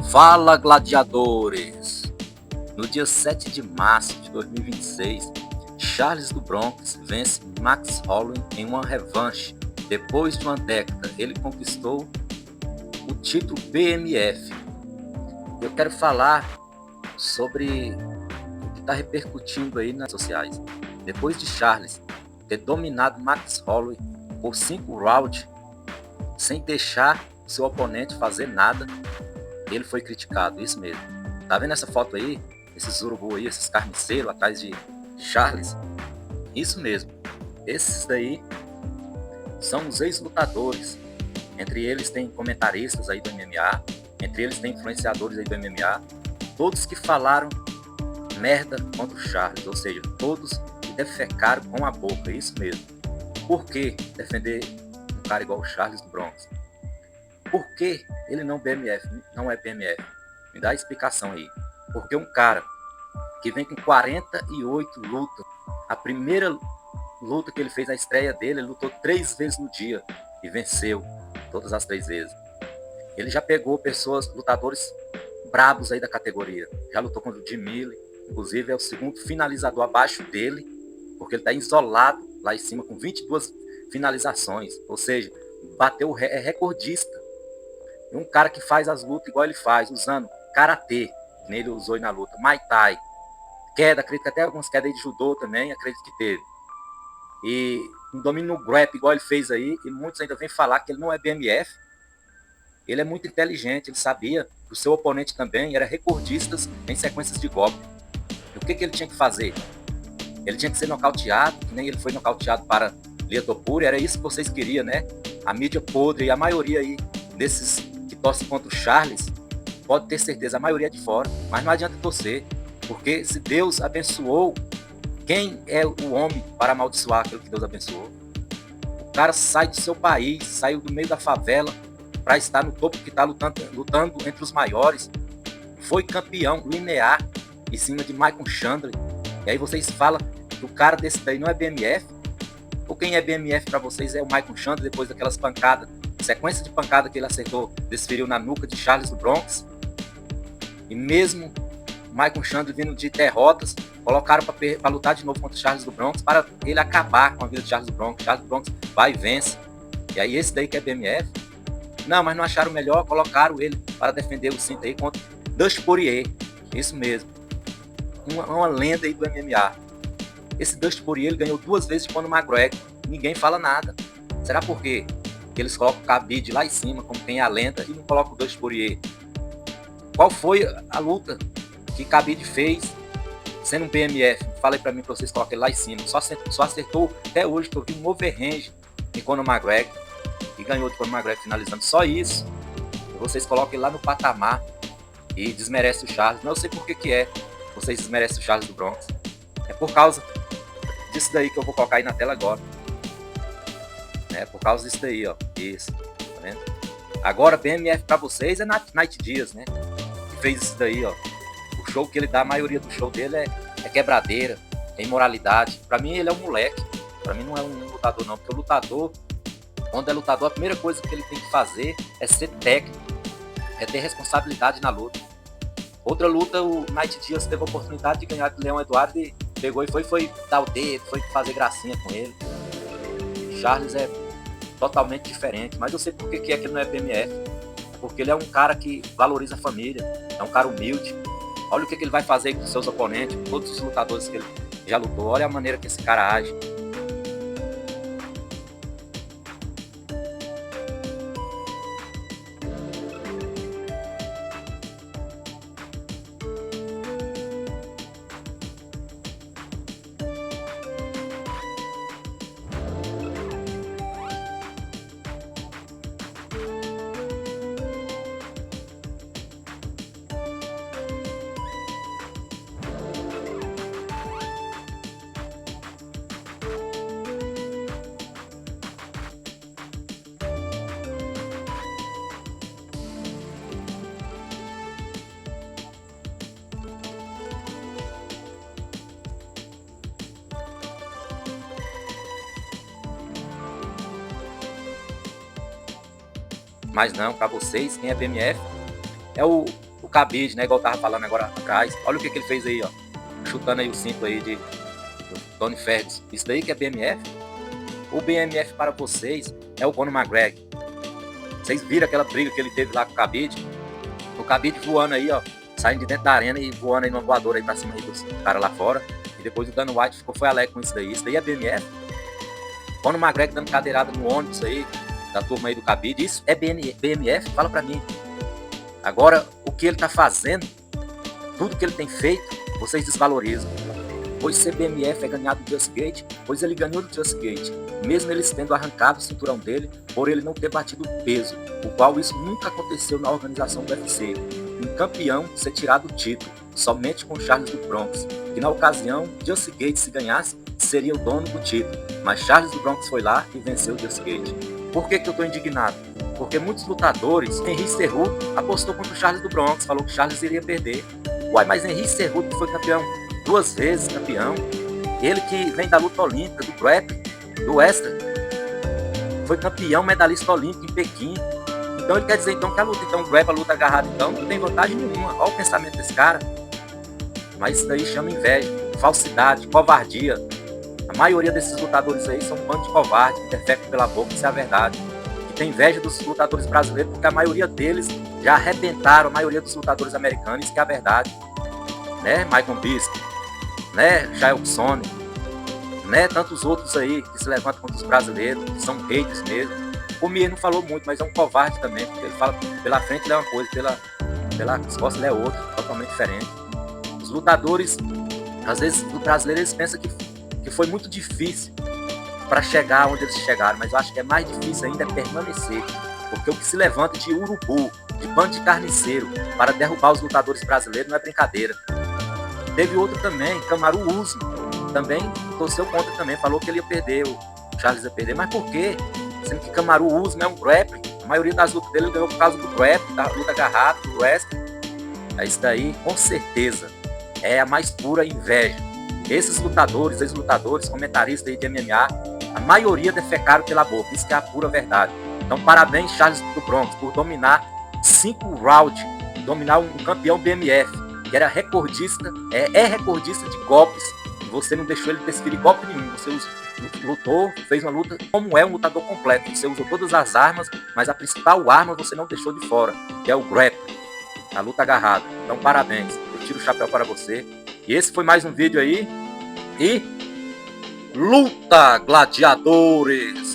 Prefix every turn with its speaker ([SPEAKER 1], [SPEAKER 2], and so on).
[SPEAKER 1] Fala, gladiadores! No dia 7 de março de 2026, Charles do Bronx vence Max Holloway em uma revanche. Depois de uma década, ele conquistou o título BMF. Eu quero falar sobre o que está repercutindo aí nas redes sociais. Depois de Charles ter dominado Max Holloway por 5 rounds, sem deixar seu oponente fazer nada, ele foi criticado, isso mesmo. Tá vendo essa foto aí? Esses urubu aí, esses carniceiros atrás de Charles? Isso mesmo. Esses daí são os ex-lutadores. Entre eles tem comentaristas aí do MMA, entre eles tem influenciadores aí do MMA, todos que falaram merda contra o Charles, ou seja, todos que defecaram com a boca, isso mesmo. Por que defender um cara igual o Charles do Bronx? Por que ele não é BMF? Me dá a explicação aí. Porque um cara que vem com 48 lutas, a primeira luta que ele fez na estreia dele, ele lutou 3 vezes no dia e venceu todas as 3 vezes. Ele já pegou lutadores brabos aí da categoria. Já lutou contra o Jim Miller, inclusive é o segundo finalizador abaixo dele, porque ele está isolado lá em cima com 22 finalizações. Ou seja, bateu, é recordista. Um cara que faz as lutas igual ele faz, usando karatê, que ele usou aí na luta, Muay Thai, queda, acredito que até algumas quedas de judô também, acredito que teve. E um domínio no grap igual ele fez aí, e muitos ainda vêm falar que ele não é BMF. Ele é muito inteligente, ele sabia que o seu oponente também era recordista em sequências de golpe. E o que ele tinha que fazer? Ele tinha que ser nocauteado, que nem ele foi nocauteado para Lia Topuria, era isso que vocês queriam, né? A mídia podre e a maioria aí desses que torcem contra o Charles, pode ter certeza, a maioria é de fora, mas não adianta torcer, porque se Deus abençoou, quem é o homem para amaldiçoar aquilo que Deus abençoou? O cara sai do seu país, saiu do meio da favela para estar no topo que está lutando entre os maiores, foi campeão linear em cima de Michael Chandler, e aí vocês falam que o cara desse daí não é BMF? Ou quem é BMF para vocês é o Michael Chandler depois daquelas pancadas, sequência de pancada que ele acertou, desferiu na nuca de Charles do Bronx. E mesmo Michael Chandler vindo de derrotas, colocaram para lutar de novo contra Charles do Bronx, para ele acabar com a vida de Charles do Bronx. Charles do Bronx vai e vence. E aí esse daí que é BMF? Não, mas não acharam melhor, colocaram ele para defender o cinto aí contra Dustin Poirier. Isso mesmo. Uma lenda aí do MMA. Esse Dustin Poirier ele ganhou 2 vezes de Conor McGregor. Ninguém fala nada. Será por quê? Que eles colocam o Khabib lá em cima, como tem a lenda, e não colocam o Dustin Poirier? Qual foi a luta que Khabib fez sendo um BMF? Falei pra mim pra vocês colocarem lá em cima. Só acertou até hoje que eu vi um overrange em Conor McGregor e ganhou de Conor McGregor finalizando. Só isso. E vocês coloquem lá no patamar e desmerecem o Charles. Não sei por que é. Vocês desmerecem o Charles do Bronx. É por causa disso daí que eu vou colocar aí na tela agora. É por causa disso daí, ó. Isso. Tá vendo? Agora, BMF pra vocês é Night Diaz, né? Que fez isso daí, ó. O show que ele dá, a maioria do show dele é quebradeira, é imoralidade. Pra mim, ele é um moleque. Pra mim, não é um lutador, não. Porque o lutador, quando é lutador, a primeira coisa que ele tem que fazer é ser técnico, é ter responsabilidade na luta. Outra luta, o Night Diaz teve a oportunidade de ganhar do Leão Eduardo e pegou e foi dar o dedo, foi fazer gracinha com ele. Charles é totalmente diferente, mas eu sei por que é que ele não é BMF. Porque ele é um cara que valoriza a família, é um cara humilde. Olha o que ele vai fazer com seus oponentes, com todos os lutadores que ele já lutou. Olha a maneira que esse cara age. Mas não, para vocês, quem é BMF é o o cabide, né? Igual eu tava falando agora atrás. Olha o que ele fez aí, ó. Chutando aí o cinto aí do Tony Ferguson. Isso daí que é BMF? O BMF para vocês é o Conor McGregor. Vocês viram aquela briga que ele teve lá com o Khabib? O Khabib voando aí, ó, saindo de dentro da arena e voando aí numa voadora aí pra cima aí dos caras lá fora. E depois o Dana White foi alegre com isso daí. Isso daí é BMF. Conor McGregor dando cadeirada no ônibus aí, da turma aí do Khabib. Isso é BMF? Fala pra mim. Agora, o que ele tá fazendo, tudo que ele tem feito, vocês desvalorizam. Pois ser BMF é ganhar do Just Gate, pois ele ganhou do Just Gate, mesmo eles tendo arrancado o cinturão dele, por ele não ter batido o peso, o qual isso nunca aconteceu na organização do UFC. Um campeão ser tirado o título, somente com Charles do Bronx, que na ocasião, Just Gate se ganhasse, seria o dono do título, mas Charles do Bronx foi lá e venceu o Just Gate. Por que eu tô indignado? Porque muitos lutadores, Henry Cejudo apostou contra o Charles do Bronx, falou que Charles iria perder. Uai, mas Henry Cejudo foi campeão 2 vezes campeão, ele que vem da luta olímpica, do grappling, do wrestling, foi campeão medalhista olímpico em Pequim. Então ele quer dizer então que a luta, então grappling, a luta agarrada, então não tem vantagem nenhuma. Olha o pensamento desse cara. Mas isso daí chama inveja, falsidade, covardia. A maioria desses lutadores aí são um bando de covardes, que defecam pela boca, isso é a verdade. Que tem inveja dos lutadores brasileiros, porque a maioria deles já arrebentaram a maioria dos lutadores americanos, isso que é a verdade. Né, Michael Bisping, né, Jailson, né, tantos outros aí que se levantam contra os brasileiros, que são haters mesmo. O Mir não falou muito, mas é um covarde também, porque ele fala pela frente ele é uma coisa, pelas costas ele é outra, totalmente diferente. Os lutadores, às vezes, os brasileiros, eles pensam que foi muito difícil para chegar onde eles chegaram, mas eu acho que é mais difícil ainda é permanecer, porque o que se levanta de urubu, de bando de carniceiro, para derrubar os lutadores brasileiros não é brincadeira. Teve outro também, Kamaru Usman, também torceu contra também, falou que ele ia perder, o Charles ia perder, mas por quê? Sendo que Kamaru Usman é um grappling, a maioria das lutas dele ganhou por causa do grappling, da luta agarrada, do wrestling. Isso daí, com certeza, é a mais pura inveja. Esses lutadores, ex-lutadores, comentaristas aí de MMA, a maioria defecaram pela boca, isso que é a pura verdade. Então, parabéns, Charles do Bronx, por dominar 5 rounds, dominar um campeão BMF, que era recordista, é recordista de golpes, e você não deixou ele desferir golpe nenhum, você lutou, fez uma luta como é um lutador completo, você usou todas as armas, mas a principal arma você não deixou de fora, que é o grappling, a luta agarrada. Então parabéns, eu tiro o chapéu para você, e esse foi mais um vídeo aí, e luta, gladiadores!